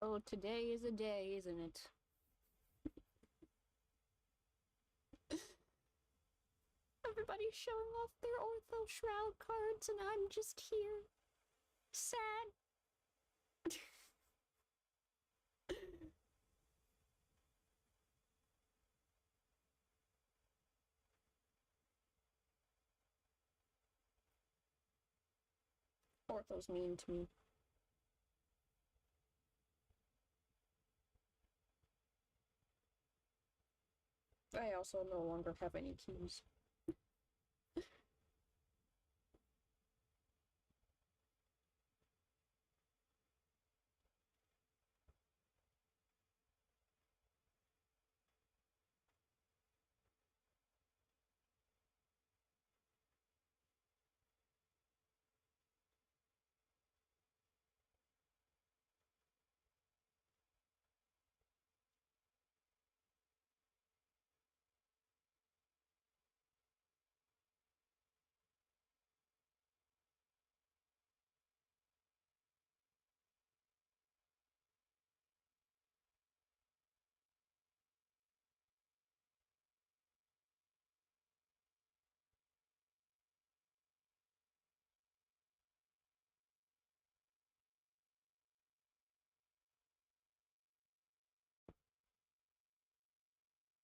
Oh, today is a day, isn't it? Everybody's showing off their Ortho Shroud cards, and I'm just here. Sad. Ortho's mean to me. I also no longer have any keys.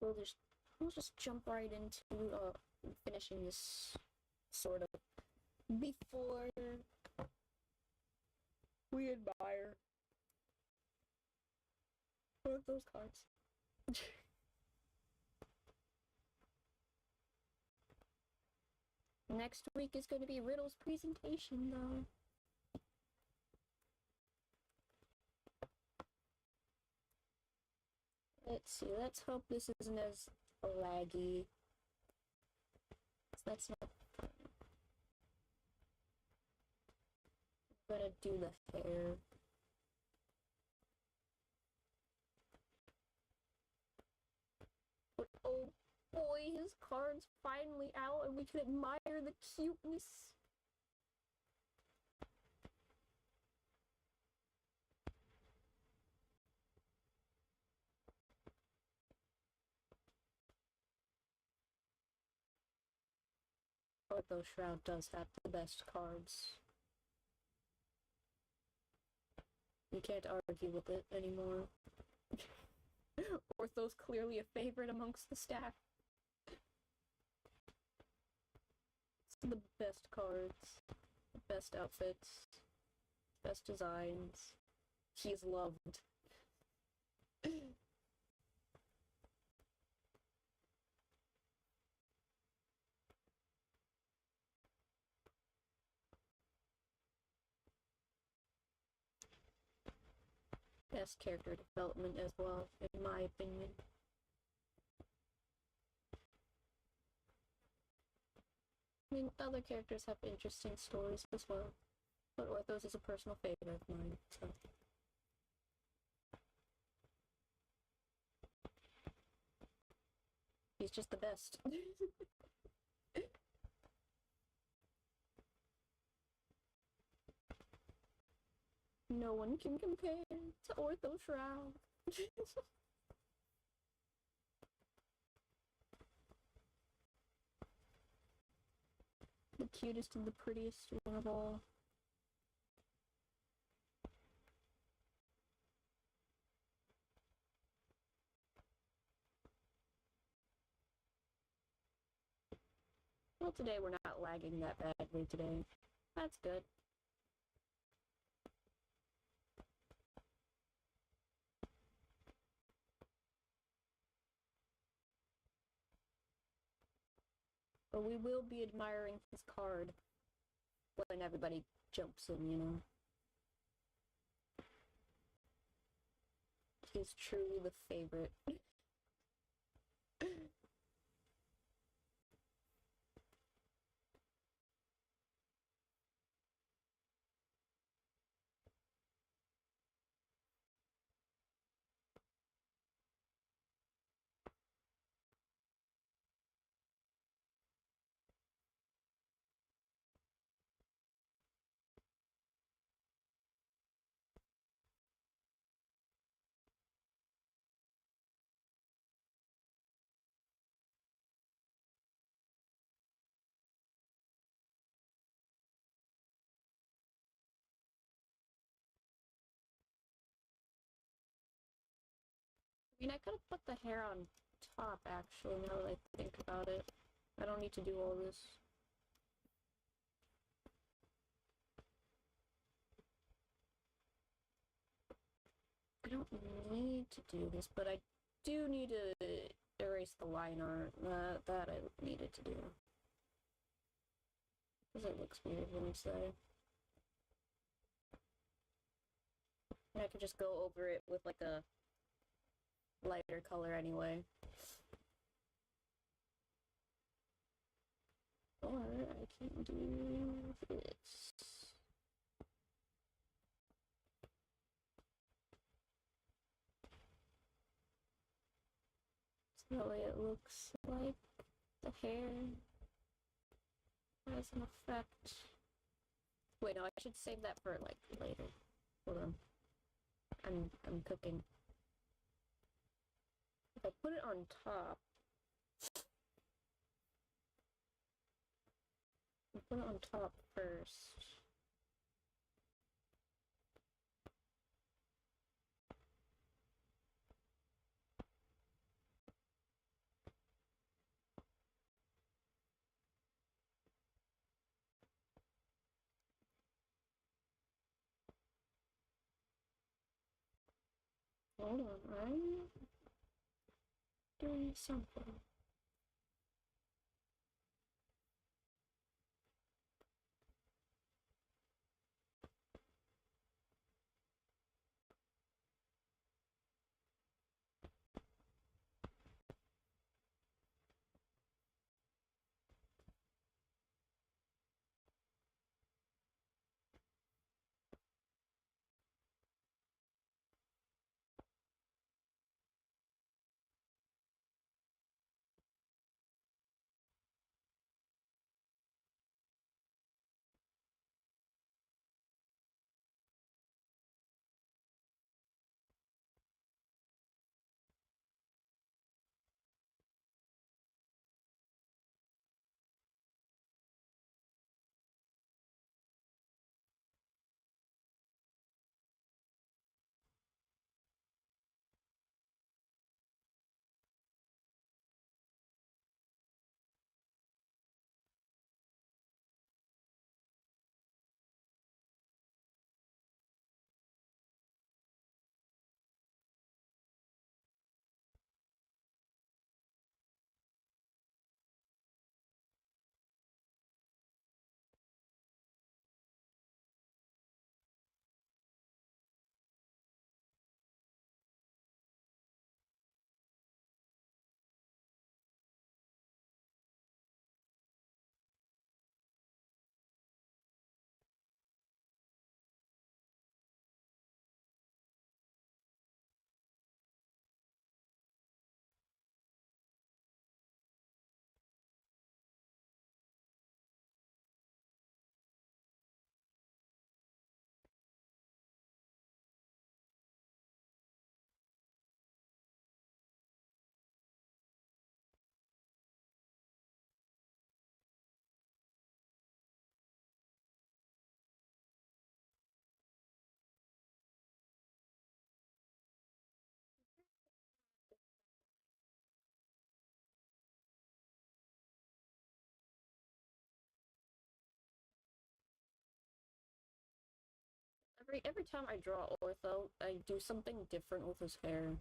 We'll just we'll just jump right into finishing this sort of before we admire both those cards. Next week is going to be Riddle's presentation, though. Let's see, let's hope this isn't as laggy. That's not fun. I'm gonna do the hair. But oh boy, his card's finally out and we can admire the cuteness. Ortho Shroud does have the best cards. You can't argue with it anymore. Ortho's clearly a favorite amongst the staff. It's the best cards, best outfits, best designs. He's loved. Best character development as well, in my opinion. I mean, other characters have interesting stories as well, but Orthos is a personal favorite of mine, so. He's just the best. No one can compare to Ortho Shroud. The cutest and the prettiest one of all. Well, today we're not lagging that badly today. That's good. But we will be admiring his card when everybody jumps in, you know. He's truly the favorite. I mean, I could have put the hair on top, actually, now that I think about it. I don't need to do all this. I don't need to do this, but I do need to erase the line art. That I needed to do. Because it looks weird when it's there. And I could just go over it with, like, a lighter color anyway. Or I can do this. So that way it looks like the hair has an effect. Wait, no, I should save that for, like, later. Hold on. I'm cooking. If I put it on top, I'll put it on top first. Hold on, I'm doing something. Every time I draw Ortho, I do something different with his hair.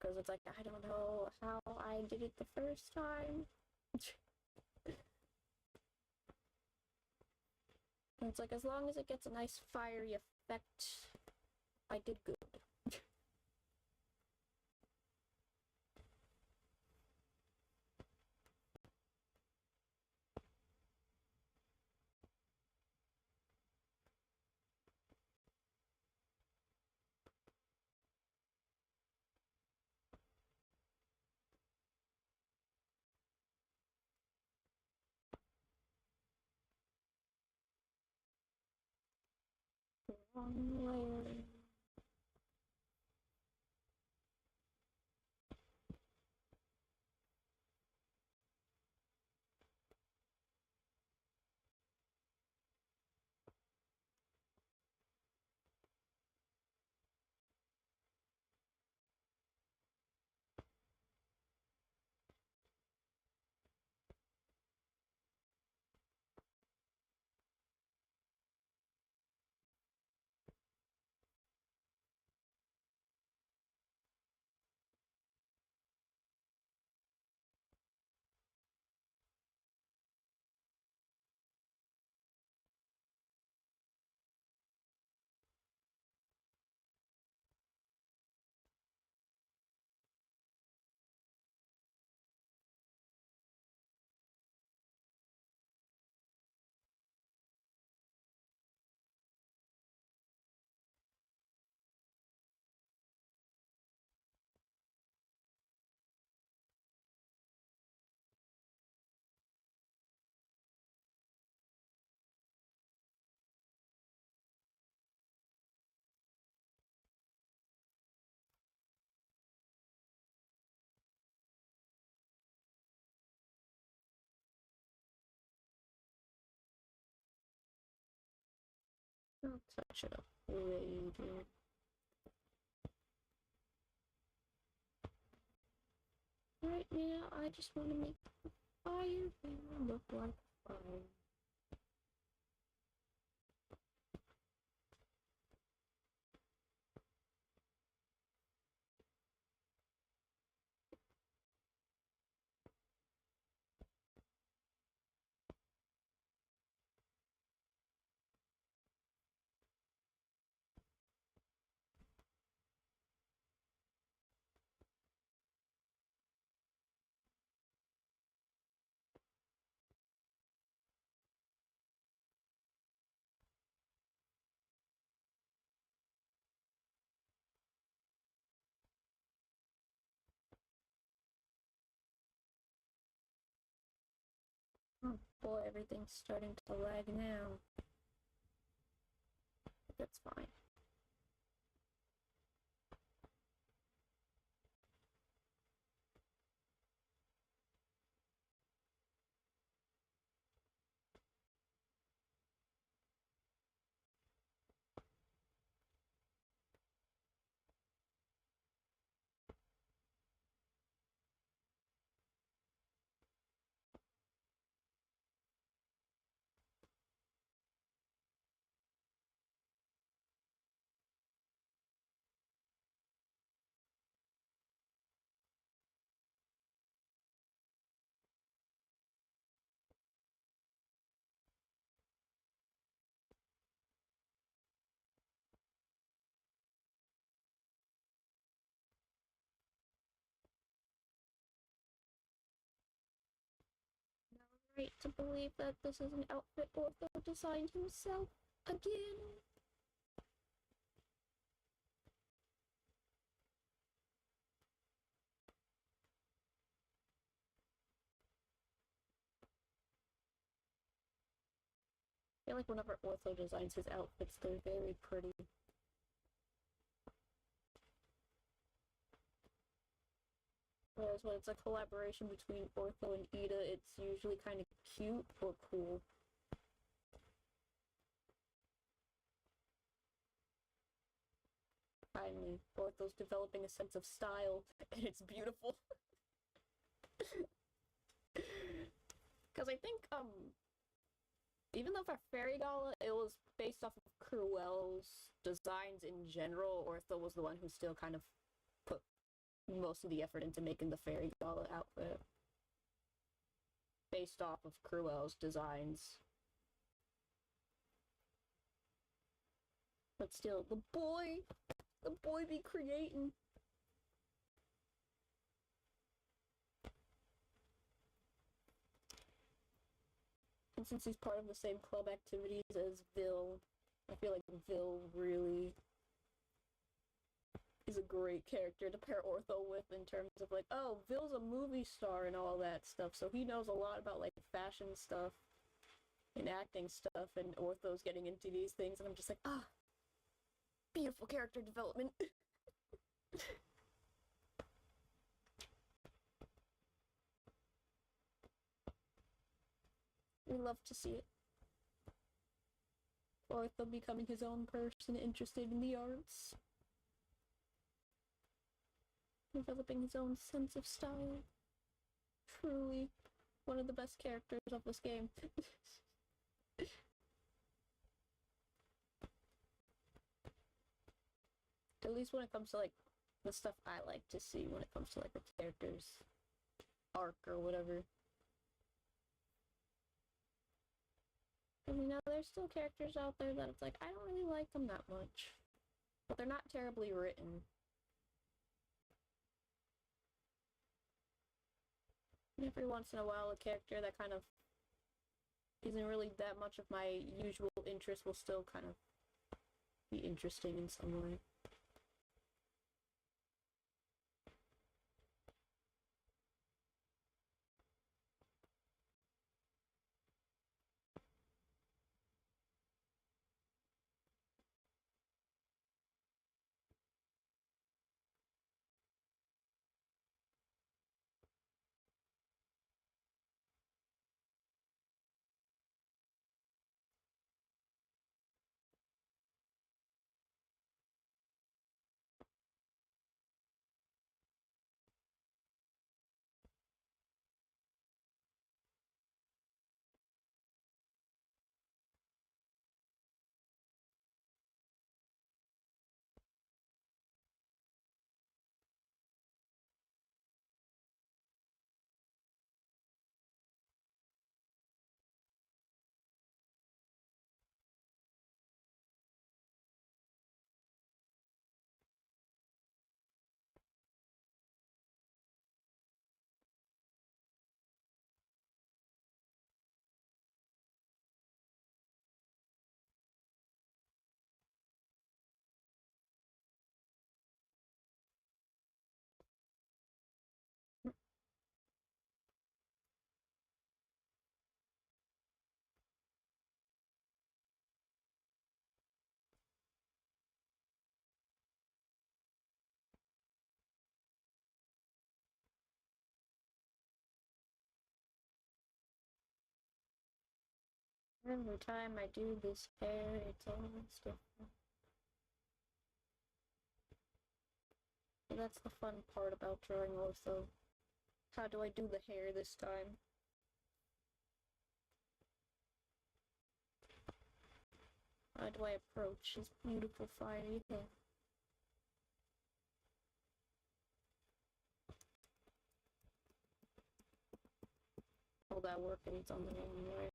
Because it's like, I don't know how I did it the first time. And it's like, as long as it gets a nice fiery effect, I did good. Wrong layer. I'll touch it up later. Right now, I just want to make the fire thing look like fire. Oh boy, everything's starting to lag now. But that's fine. Right to believe that this is an outfit Ortho designed himself again. I feel like whenever Ortho designs his outfits, they're very pretty. Whereas when it's a collaboration between Ortho and Ida, it's usually kind of cute or cool. Finally, Ortho's developing a sense of style, and it's beautiful. Because I think, even though for Fairy Gala, it was based off of Cruel's designs in general, Ortho was the one who still kind of put most of the effort into making the Fairy Gala outfit. Based off of Cruel's designs. But still, the boy be creating. And since he's part of the same club activities as Vil, I feel like Vil really is a great character to pair Ortho with in terms of like, oh, Vil's a movie star and all that stuff, so he knows a lot about like fashion stuff and acting stuff, and Ortho's getting into these things, and I'm just like, ah, beautiful character development. We love to see it. Ortho becoming his own person, interested in the arts. Developing his own sense of style. Truly one of the best characters of this game. At least when it comes to like the stuff I like to see when it comes to like the character's arc or whatever. And you know, there's still characters out there that it's like, I don't really like them that much. But they're not terribly written. And every once in a while, a character that kind of isn't really that much of my usual interest will still kind of be interesting in some way. Every time I do this hair, it's always different. And that's the fun part about drawing ortho. How do I do the hair this time? How do I approach his beautiful fiery hair? All that work and it's on the wrong way.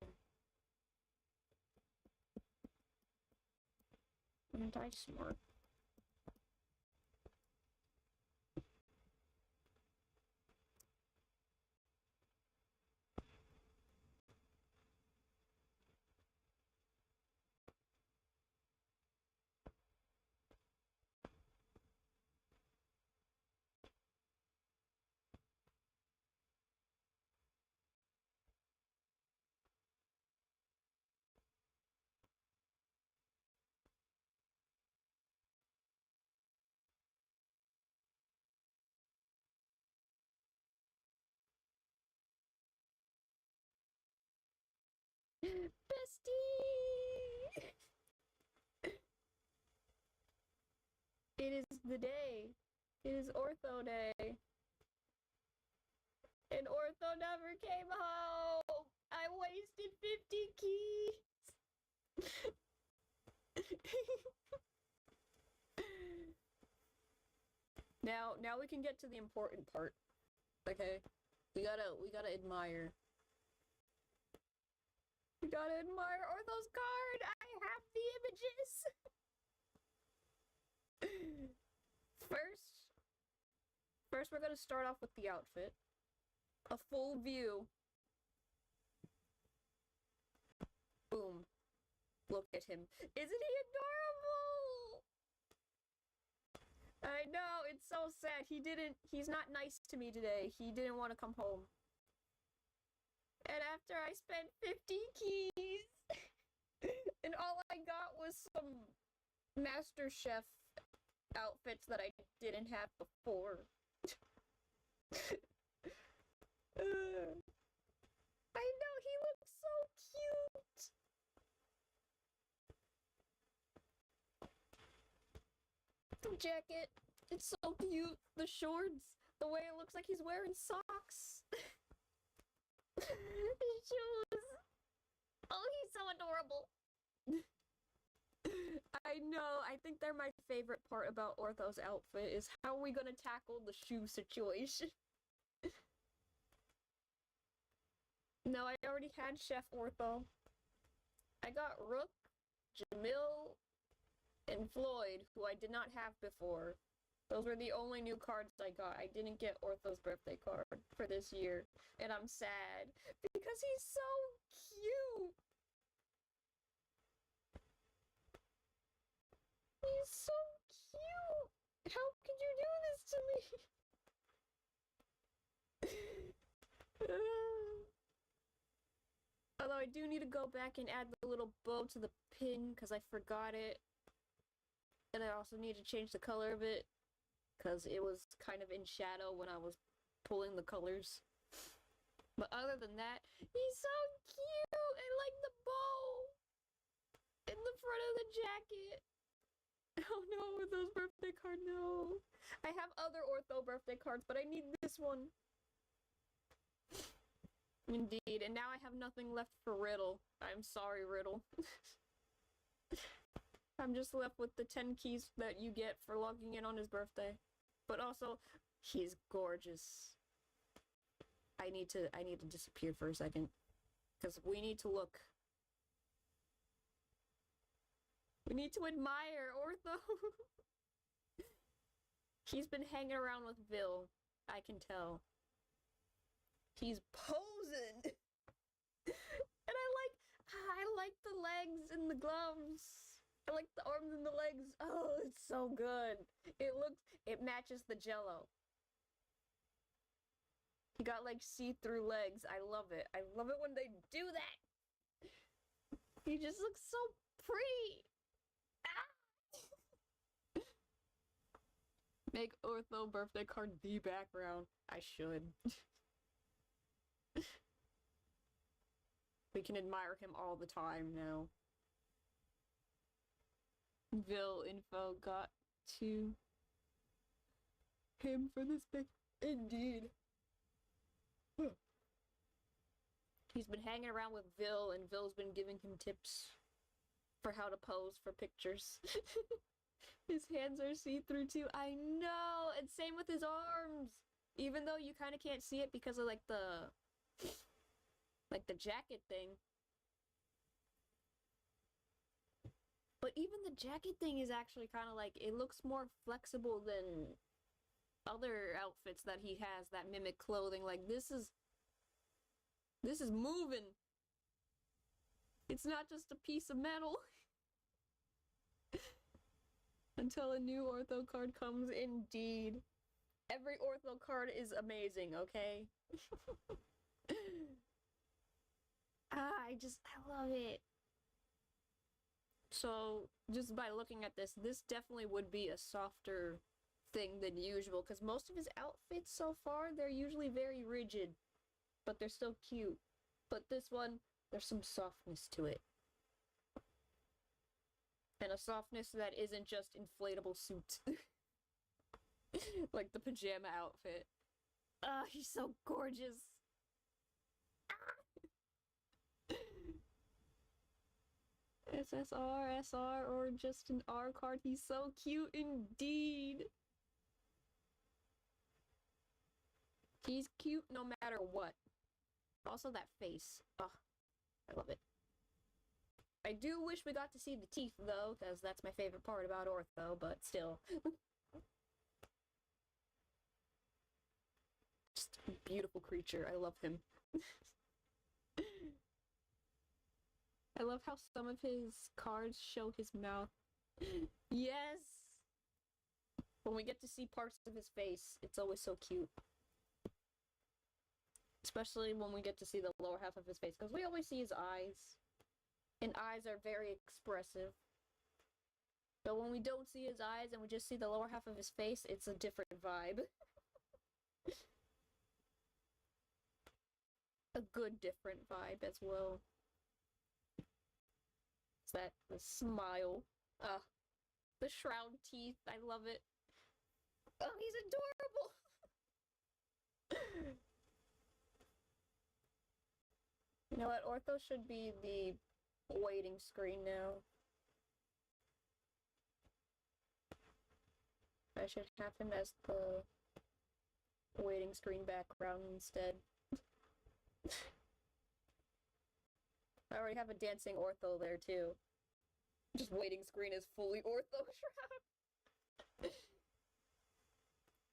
Aren't I smart? Bestie! It is the day. It is Ortho Day. And Ortho never came home! I wasted 50 keys! Now we can get to the important part. Okay? We gotta admire. We gotta admire Ortho's card! I have the images! First we're gonna start off with the outfit. A full view. Boom. Look at him. Isn't he adorable? I know, it's so sad. He's not nice to me today. He didn't want to come home. And after I spent 50 keys, and all I got was some Master Chef outfits that I didn't have before. I know, he looks so cute! The jacket, it's so cute. The shorts, the way it looks like he's wearing socks. His shoes. Oh, he's so adorable. I know, I think they're my favorite part about Ortho's outfit is how are we gonna tackle the shoe situation? No, I already had Chef Ortho. I got Rook, Jamil, and Floyd, who I did not have before. Those were the only new cards I got. I didn't get Ortho's birthday card for this year, and I'm sad because he's so cute. He's so cute. How could you do this to me? Although I do need to go back and add the little bow to the pin because I forgot it. And I also need to change the color of it because it was kind of in shadow when I was pulling the colors. But other than that, he's so cute! I like the bow! In the front of the jacket! Oh no, Ortho's birthday card, no! I have other Ortho birthday cards, but I need this one. Indeed, and now I have nothing left for Riddle. I'm sorry, Riddle. I'm just left with the 10 keys that you get for logging in on his birthday. But also, he's gorgeous. I need to disappear for a second. Because we need to look. We need to admire Ortho. He's been hanging around with Vil. I can tell. He's posing! And I like the legs and the gloves. I like the arms and the legs. Oh, it's so good. It matches the jello. He got like see-through legs. I love it. I love it when they do that. He just looks so pretty. Ah! Make Ortho birthday card the background. I should. We can admire him all the time now. Vil info got to him for this pic. Indeed. He's been hanging around with Vil, and Vil's been giving him tips for how to pose for pictures. His hands are see-through too. I know! And same with his arms! Even though you kind of can't see it because of like the jacket thing. But even the jacket thing is actually kind of like, it looks more flexible than other outfits that he has that mimic clothing. Like, this is moving. It's not just a piece of metal. Until a new Ortho card comes, indeed. Every Ortho card is amazing, okay? I love it. So, just by looking at this definitely would be a softer thing than usual, because most of his outfits so far, they're usually very rigid, but they're still cute. But this one, there's some softness to it. And a softness that isn't just inflatable suit. Like the pajama outfit. Ah, he's so gorgeous. SSR, SR, or just an R card. He's so cute indeed. He's cute no matter what. Also that face. Ugh, I love it. I do wish we got to see the teeth though, because that's my favorite part about Ortho, but still. Just a beautiful creature. I love him. I love how some of his cards show his mouth. Yes! When we get to see parts of his face, it's always so cute. Especially when we get to see the lower half of his face, because we always see his eyes. And eyes are very expressive. But when we don't see his eyes and we just see the lower half of his face, it's a different vibe. A good different vibe as well. It's that the smile. The shroud teeth. I love it. Oh, he's adorable! You know what? Ortho should be the waiting screen now. I should have him as the waiting screen background instead. I already have a dancing Ortho there too. Just waiting screen is fully Ortho Shroud.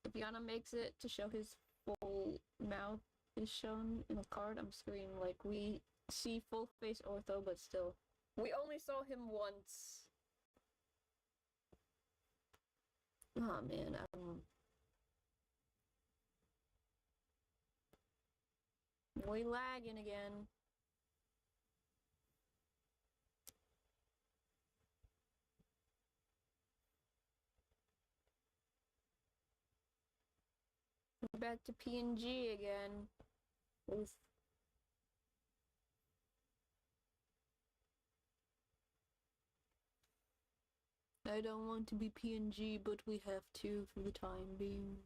If Yana makes it to show his full mouth is shown in the card, I'm screaming. Like, we see full face Ortho, but still. We only saw him once. Oh man, we lagging again. Back to PNG again. Oof. I don't want to be PNG, but we have to for the time being.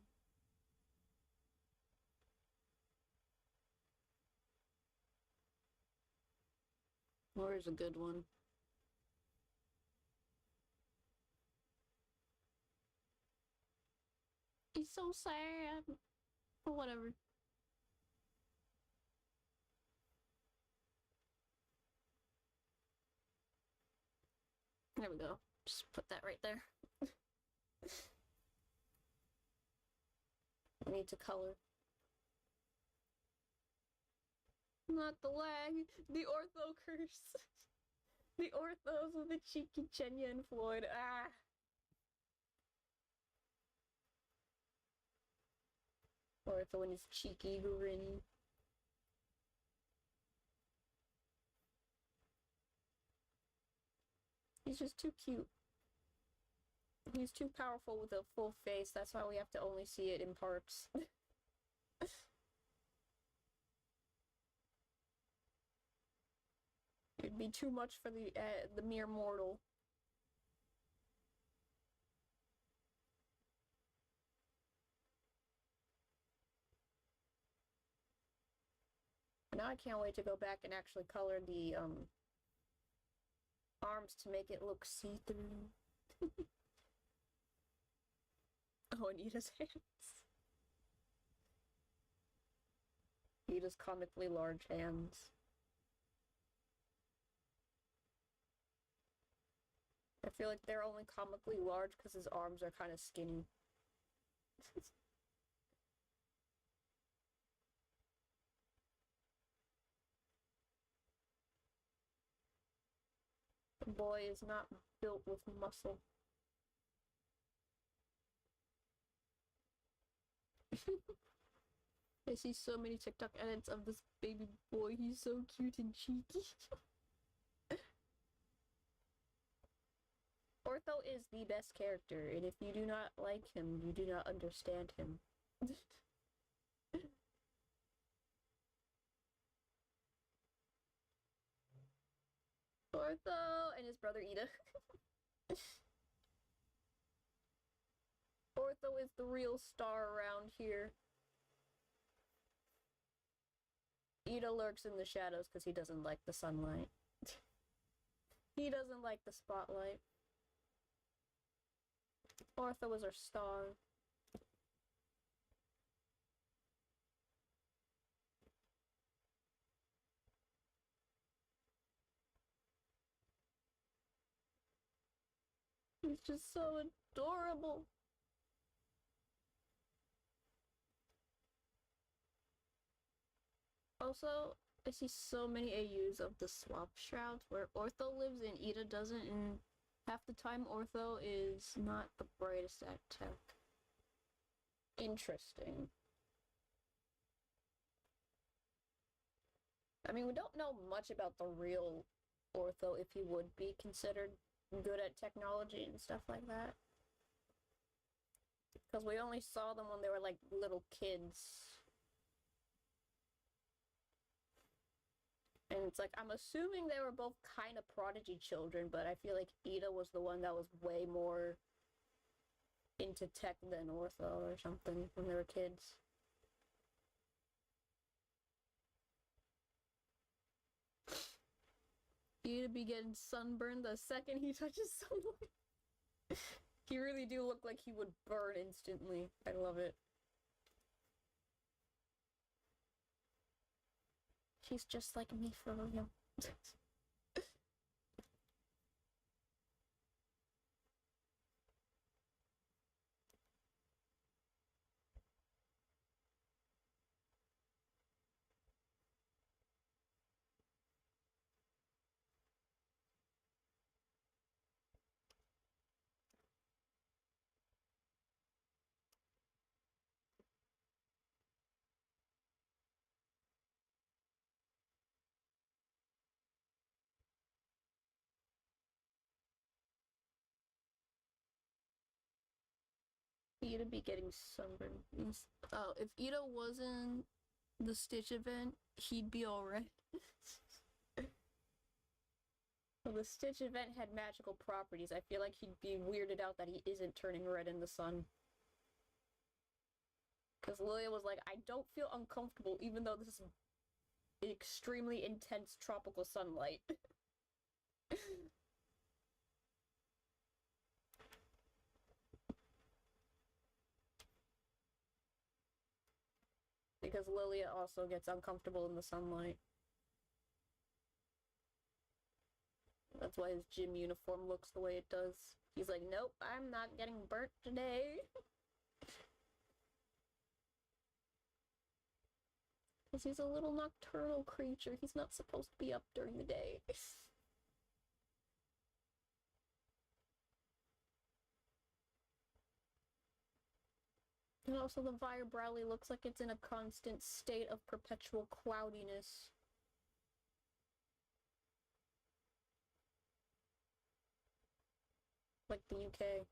Where's a good one? He's so sad. Or whatever. There we go. Just put that right there. I need to color. Not the lag. The Ortho curse. The Orthos with the cheeky Chenya and Floyd. Ah! Ortho and his cheeky grin. He's just too cute. He's too powerful with a full face, that's why we have to only see it in parts. be too much for the mere mortal. Now I can't wait to go back and actually color the arms to make it look see-through. Oh, and Ida's hands. Ida's comically large hands. I feel like they're only comically large because his arms are kind of skinny. The boy is not built with muscle. I see so many TikTok edits of this baby boy. He's so cute and cheeky. Ortho is the best character, and if you do not like him, you do not understand him. Ortho and his brother Ida. Ortho is the real star around here. Ida lurks in the shadows because he doesn't like the sunlight. He doesn't like the spotlight. Ortho is our star. He's just so adorable. Also, I see so many AUs of the swap shrouds where Ortho lives and Ida doesn't, and half the time Ortho is not the brightest at tech. Interesting. I mean, we don't know much about the real Ortho if he would be considered good at technology and stuff like that. Because we only saw them when they were like little kids. And it's like, I'm assuming they were both kind of prodigy children, but I feel like Ida was the one that was way more into tech than Ortho or something when they were kids. Ida be getting sunburned the second he touches someone. He really do look like he would burn instantly. I love it. She's just like me for real. Ida be getting sunburned. Oh, if Ida wasn't the Stitch event, he'd be alright. Well, the Stitch event had magical properties. I feel like he'd be weirded out that he isn't turning red in the sun. Because Lilia was like, I don't feel uncomfortable even though this is extremely intense tropical sunlight. Because Lilia also gets uncomfortable in the sunlight. That's why his gym uniform looks the way it does. He's like, nope, I'm not getting burnt today. Because he's a little nocturnal creature. He's not supposed to be up during the day. And also the Vibrawly looks like it's in a constant state of perpetual cloudiness. Like the UK.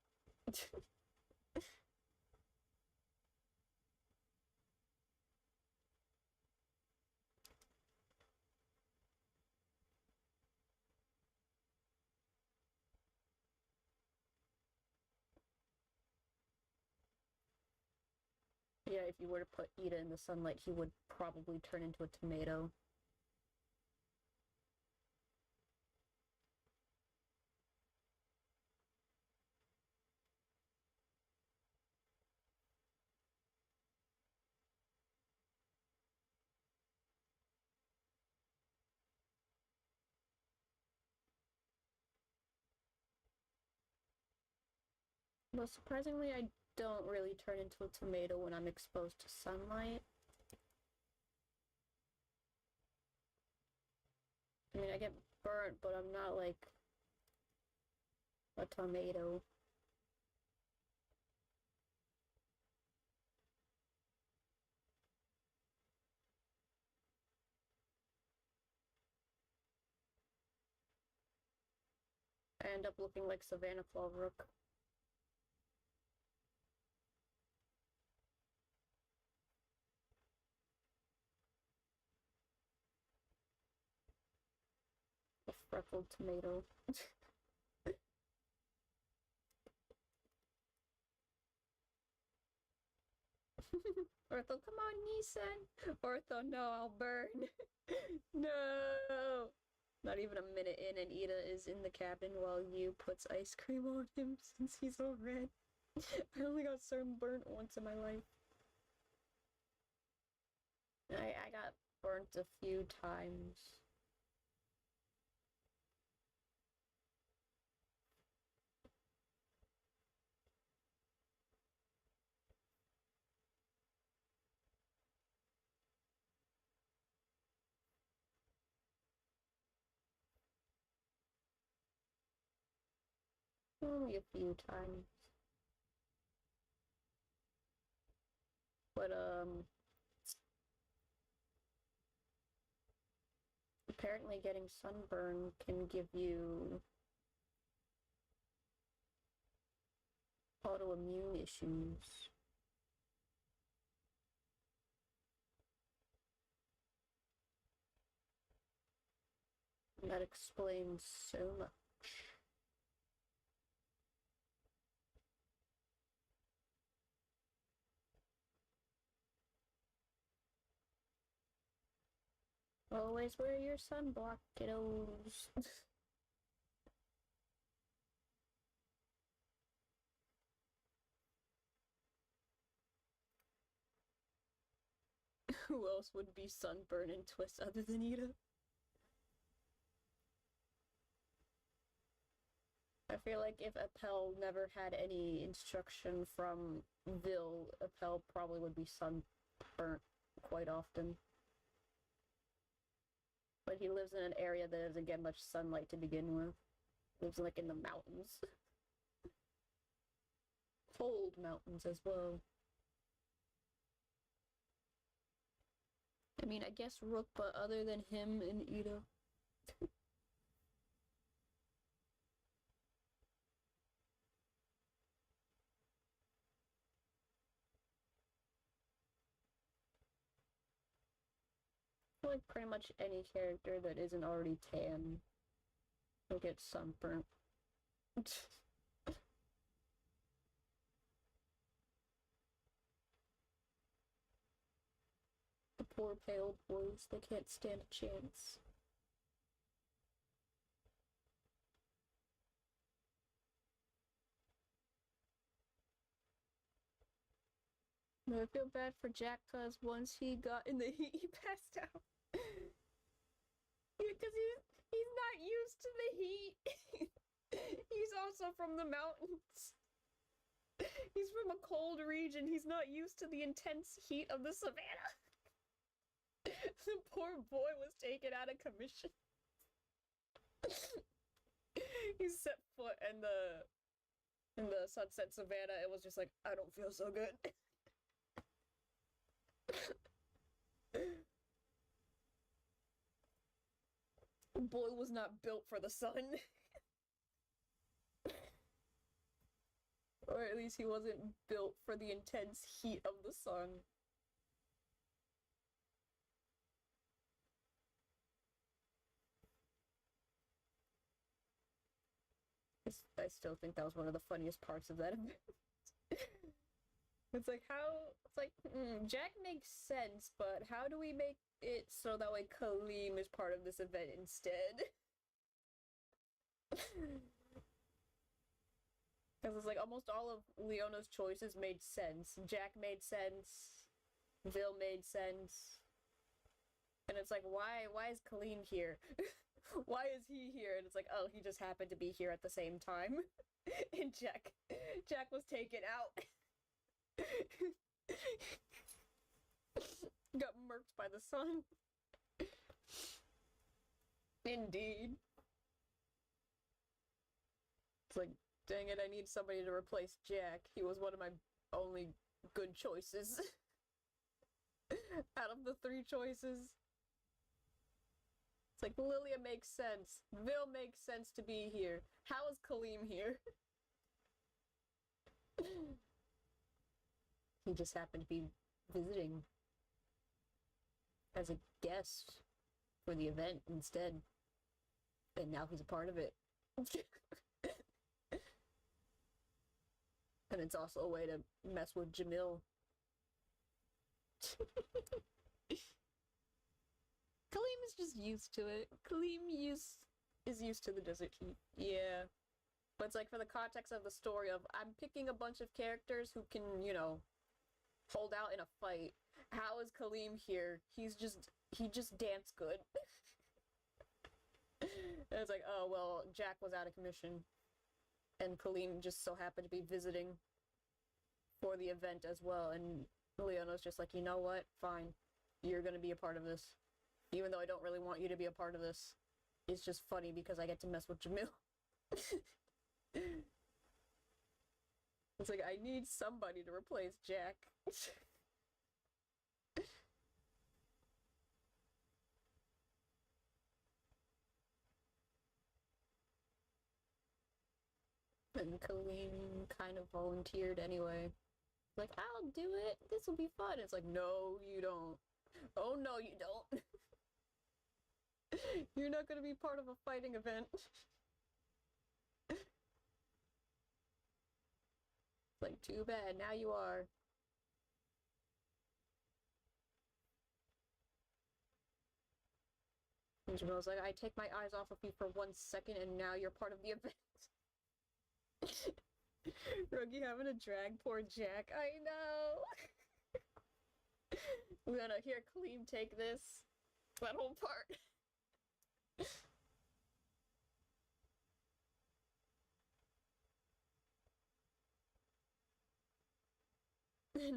Yeah, if you were to put Ida in the sunlight, he would probably turn into a tomato. But surprisingly, I don't really turn into a tomato when I'm exposed to sunlight. I mean, I get burnt, but I'm not like a tomato. I end up looking like Savannah Clawrook. A freckled tomato. Ortho, come on, Nissan! Ortho, no, I'll burn. No! Not even a minute in, and Ida is in the cabin while you puts ice cream on him since he's all red. I only got sunburnt once in my life. I got burnt a few times. Only a few times. But, apparently getting sunburn can give you autoimmune issues. And that explains so much. Always wear your sunblock, kiddos. Who else would be sunburn and twist other than Ida? I feel like if Appel never had any instruction from Vil, Appel probably would be sunburnt quite often. But he lives in an area that doesn't get much sunlight to begin with. Lives like in the mountains. Cold mountains as well. I mean, I guess Rook, but other than him and Ida. I feel like pretty much any character that isn't already tan will get sunburnt. The poor pale boys, they can't stand a chance. No, I feel bad for Jack cause once he got in the heat, he passed out. Because he's not used to the heat. He's also from the mountains. He's from a cold region. He's not used to the intense heat of the savannah. The poor boy was taken out of commission. He set foot in the sunset savannah. It was just like, I don't feel so good. Boy was not built for the sun. Or at least he wasn't built for the intense heat of the sun. I still think that was one of the funniest parts of that event. It's like how it's like Jack makes sense, but how do we make it so that way Kaleem is part of this event instead? Because it's like almost all of Leona's choices made sense. Jack made sense. Vil made sense. And it's like, why is Kaleem here? Why is he here? And it's like, oh, he just happened to be here at the same time. And Jack was taken out. Got murked by the sun. Indeed. It's like, dang it, I need somebody to replace Jack. He was one of my only good choices. Out of the 3 choices. It's like, Lilia makes sense. Vil makes sense to be here. How is Kaleem here? He just happened to be visiting as a guest for the event instead. And now he's a part of it. And it's also a way to mess with Jamil. Kaleem is just used to it. Is used to the desert heat. Yeah. But it's like for the context of the story of I'm picking a bunch of characters who can, hold out in a fight. How is Kaleem here? He just danced good. And it's like, oh well, Jack was out of commission. And Kaleem just so happened to be visiting for the event as well, and Leona's just like, you know what? Fine. You're gonna be a part of this. Even though I don't really want you to be a part of this. It's just funny because I get to mess with Jamil. It's like, I need somebody to replace Jack. And Kaleem kind of volunteered anyway. Like, I'll do it. This will be fun. It's like, no, you don't. Oh, no, you don't. You're not gonna be part of a fighting event. Like, too bad. Now you are. And Jamal's like, I take my eyes off of you for 1 second and now you're part of the event. Ruggy having to drag poor Jack. I know. We're gonna hear Kaleem take this. That whole part.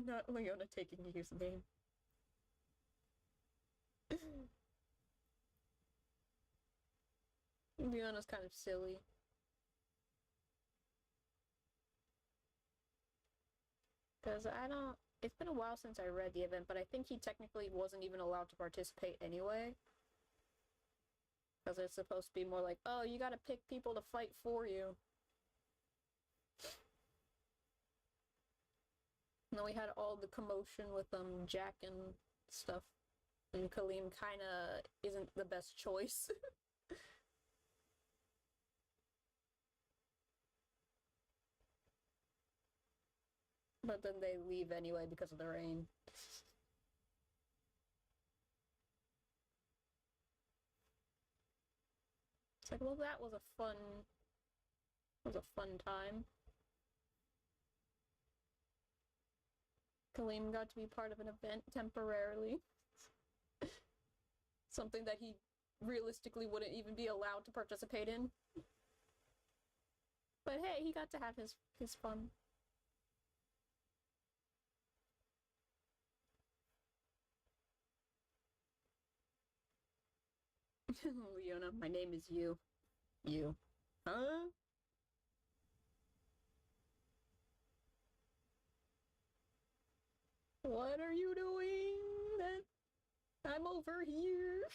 Not Leona taking his name. Leona's kind of silly. Because it's been a while since I read the event, but I think he technically wasn't even allowed to participate anyway. Because it's supposed to be more like, oh, you gotta pick people to fight for you. And then we had all the commotion with Jack and stuff. And Kaleem kinda isn't the best choice. But then they leave anyway because of the rain. It's like, well, that was a fun time. Kaleem got to be part of an event temporarily. Something that he realistically wouldn't even be allowed to participate in. But hey, he got to have his fun. Leona, my name is you. You. Huh? What are you doing? I'm over here.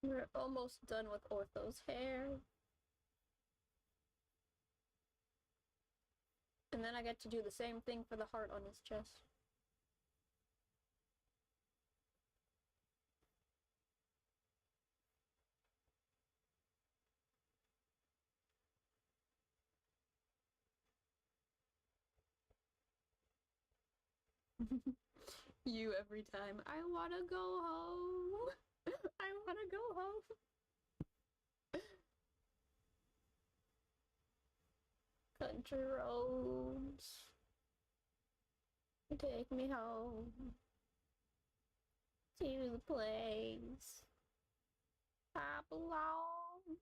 We're almost done with Ortho's hair. And then I get to do the same thing for the heart on his chest. You every time. I wanna go home. I wanna go home. Country roads. Take me home. To the place I belong.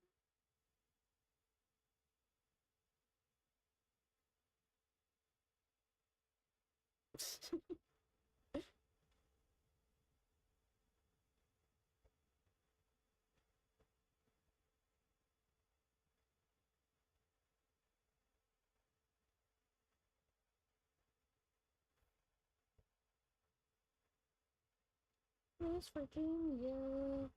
Miss Virginia.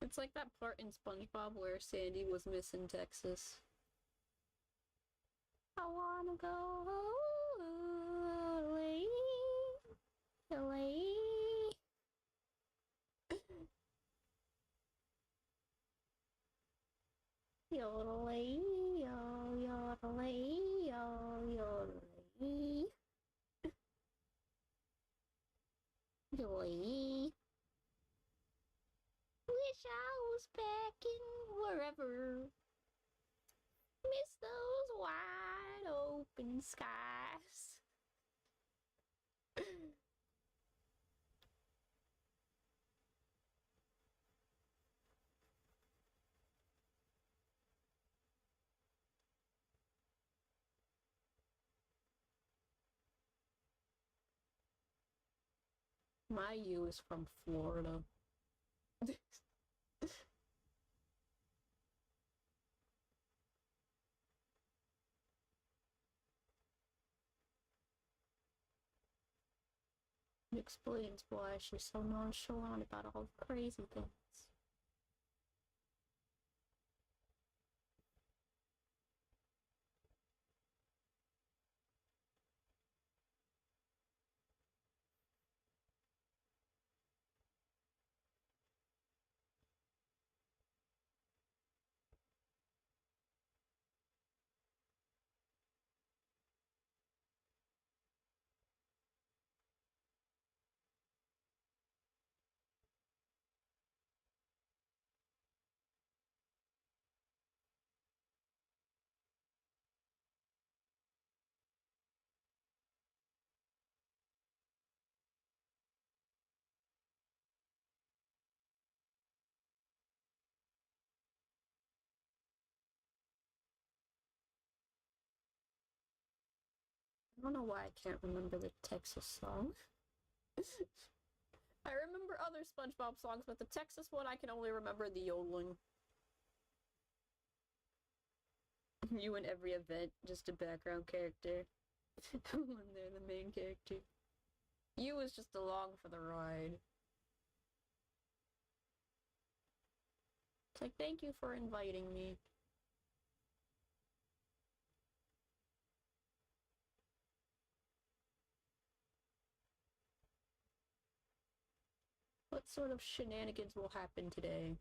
It's like that part in SpongeBob where Sandy was missing Texas. I wanna go away, away. Yodelay, yo, yodelay, yo, yodelay. Yodelay. Wish I was back in wherever. Miss those wide open skies. My U is from Florida. It explains why she's so nonchalant about all the crazy things. I don't know why I can't remember the Texas song. I remember other SpongeBob songs, but the Texas one I can only remember the yodeling. You in every event, just a background character. When they're the main character. You was just along for the ride. It's like, thank you for inviting me. What sort of shenanigans will happen today?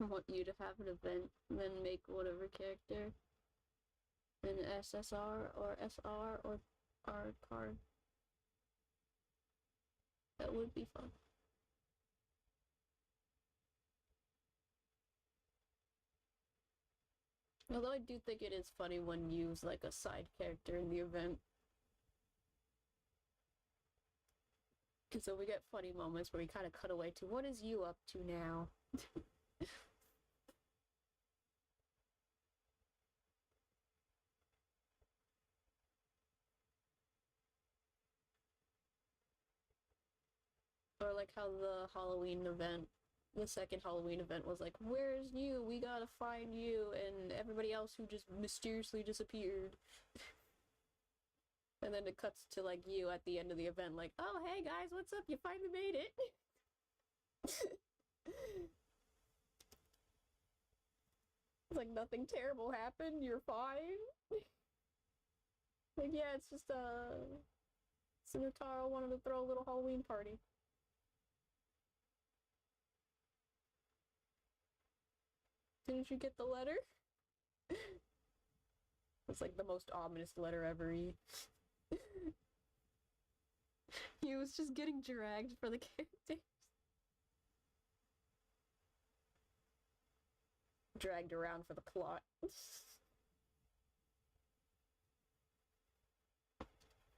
I want you to have an event, and then make whatever character an SSR or SR or R card. That would be fun. Although I do think it is funny when you use like a side character in the event. Because then we get funny moments where we kind of cut away to what is you up to now? Or like how the Halloween event, the second Halloween event was like, where's you? We gotta find you, and everybody else who just mysteriously disappeared. And then it cuts to like you at the end of the event, like, oh hey guys, what's up? You finally made it. It's like nothing terrible happened, you're fine. Like, yeah, it's just Sinataro wanted to throw a little Halloween party. Didn't you get the letter? It's like the most ominous letter ever. He was just getting dragged for the characters. Dragged around for the plot.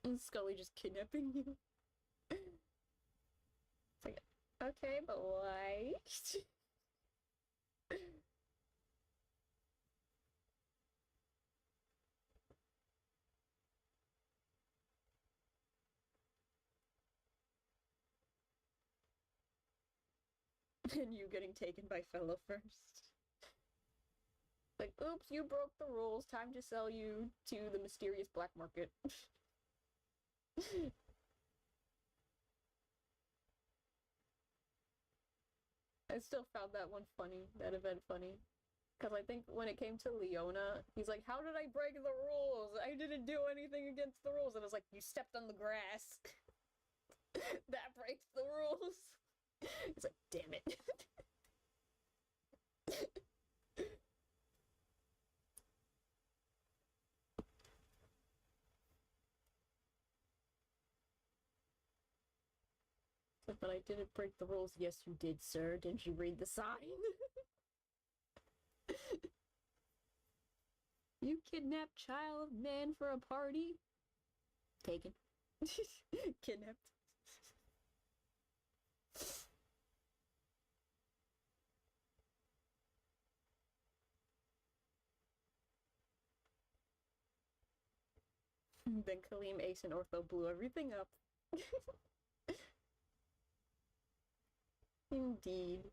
And Scully just kidnapping you. It's like, okay, but why? And you getting taken by Fellow first. Like, oops, you broke the rules. Time to sell you to the mysterious black market. I still found that one funny, that event funny. Because I think when it came to Leona, he's like, how did I break the rules? I didn't do anything against the rules. And I was like, you stepped on the grass. That breaks the rules. He's like, damn it. But I didn't break the rules. Yes, you did, sir. Didn't you read the sign? You kidnapped child man for a party? Taken. Kidnapped. Then Kaleem, Ace, and Ortho blew everything up. Indeed.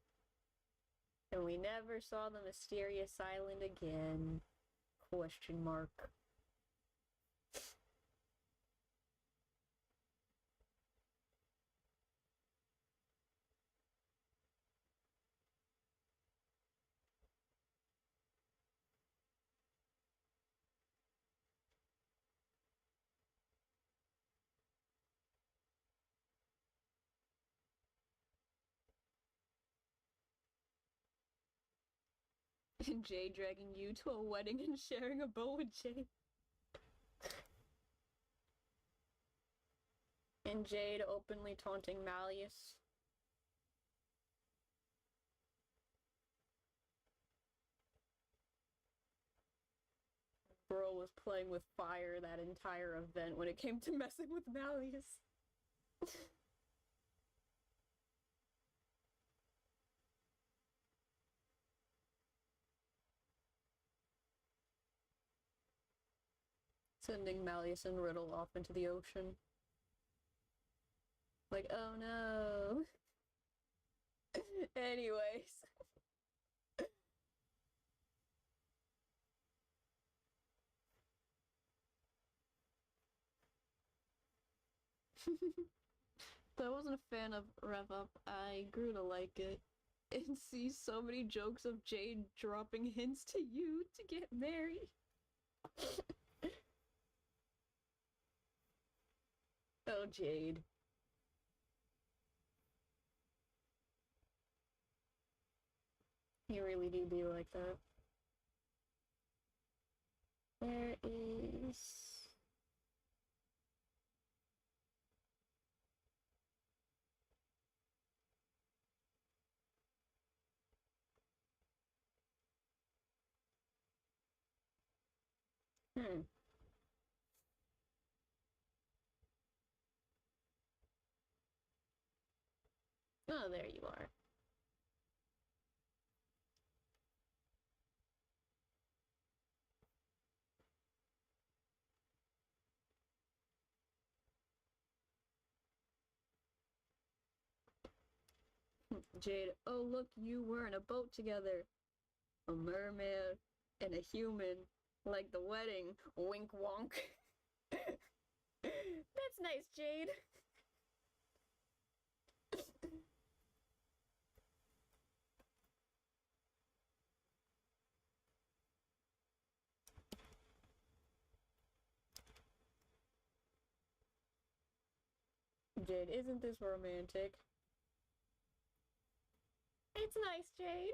And we never saw the mysterious island again. Question mark. And Jay dragging you to a wedding and sharing a bow with Jay. And Jade openly taunting Malleus. Bro was playing with fire that entire event when it came to messing with Malleus. Sending Malleus and Riddle off into the ocean. Like, oh no. Anyways. Though I wasn't a fan of Rev Up, I grew to like it. And see so many jokes of Jade dropping hints to you to get married. Oh, Jade. You really do be like that. Where is... Hmm. Oh, there you are. Jade, oh look, you were in a boat together. A merman and a human. Like the wedding. Wink wonk. That's nice, Jade. Jade, isn't this romantic? It's nice, Jade.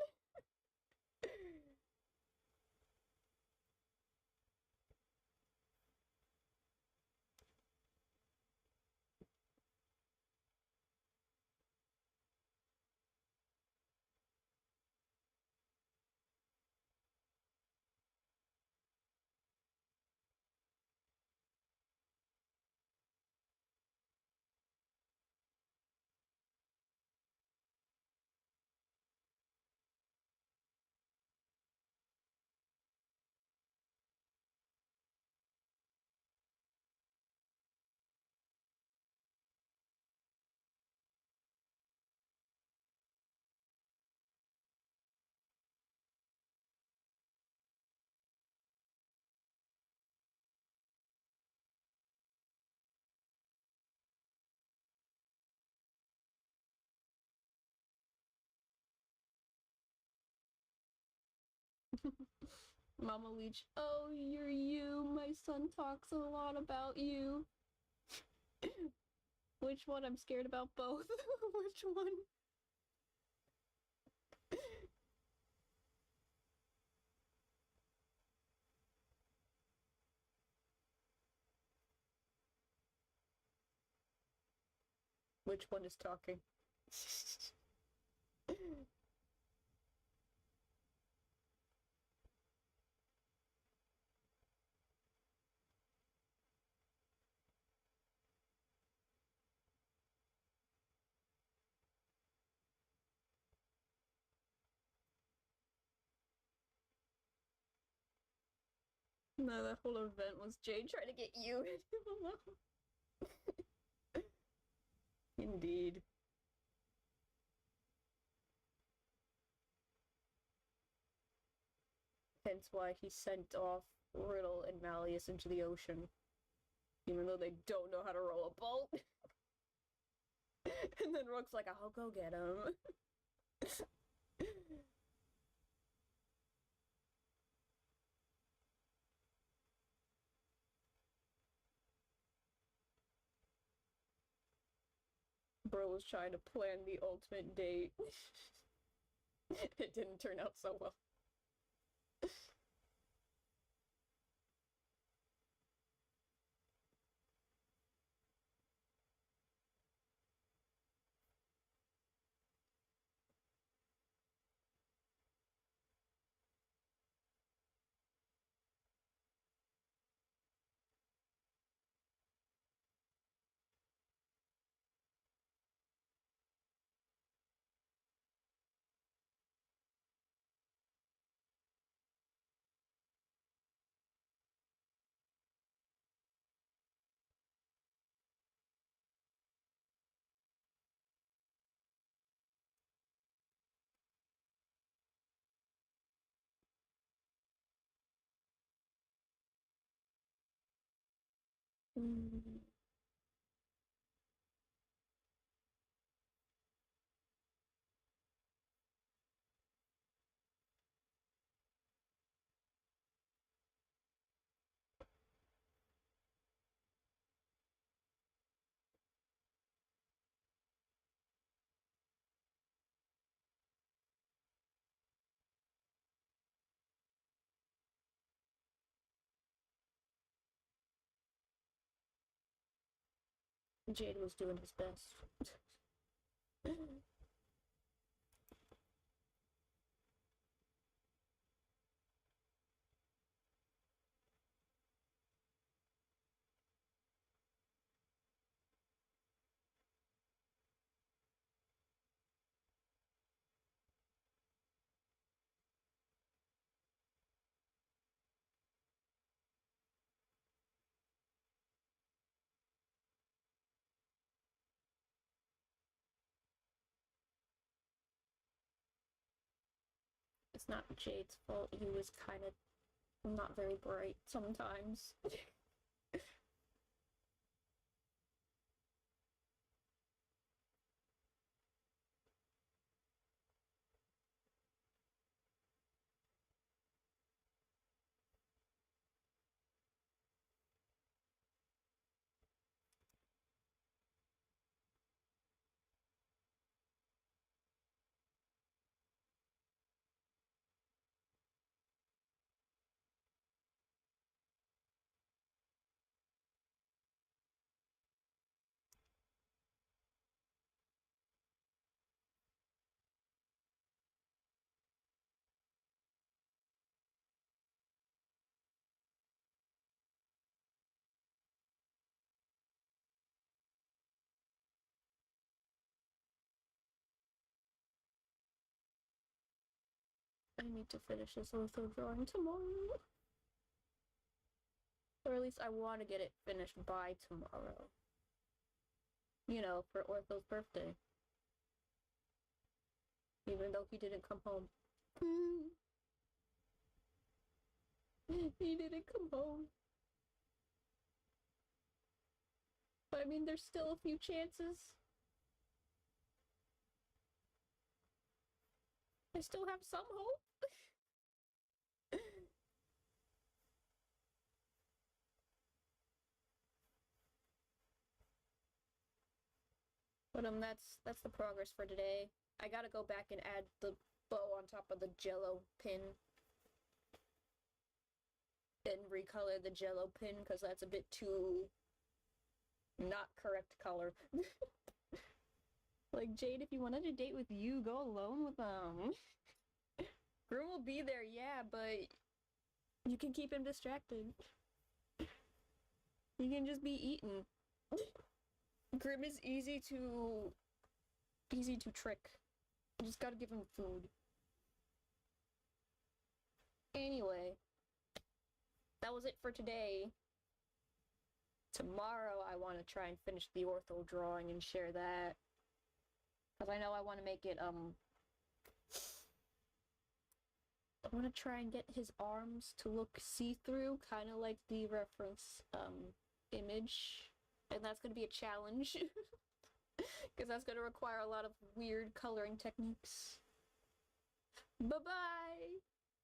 Mama Leech, oh, you're you. My son talks a lot about you. Which one? I'm scared about both. Which one? Which one is talking? No, that whole event was Jade trying to get you. Indeed. Hence why he sent off Riddle and Malleus into the ocean. Even though they don't know how to row a boat. And then Rook's like, I'll go get him. Bro was trying to plan the ultimate date. It didn't turn out so well. Mm. Jade was doing his best. It's not Jade's fault. He was kind of not very bright sometimes. I need to finish this ortho drawing tomorrow. Or at least I want to get it finished by tomorrow. You know, for Ortho's birthday. Even though he didn't come home. He didn't come home. But I mean, there's still a few chances. I still have some hope. But that's the progress for today. I gotta go back and add the bow on top of the jello pin. And recolor the jello pin, because that's a bit too not correct color. Like, Jade, if you wanted to date with you, go alone with them. Groom will be there, yeah, but you can keep him distracted. He can just be eaten. Grim is easy to trick. You just gotta give him food. Anyway, that was it for today. Tomorrow I want to try and finish the ortho drawing and share that. Because I know I want to make it, I want to try and get his arms to look see-through, kind of like the reference, image. And that's going to be a challenge. Because that's going to require a lot of weird coloring techniques. Bye-bye!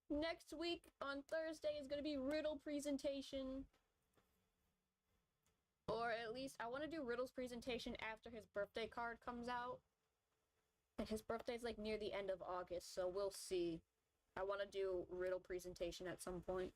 Next week on Thursday is going to be riddle presentation. Or at least, I want to do Riddle's presentation after his birthday card comes out. And his birthday's like near the end of August, so we'll see. I want to do Riddle presentation at some point.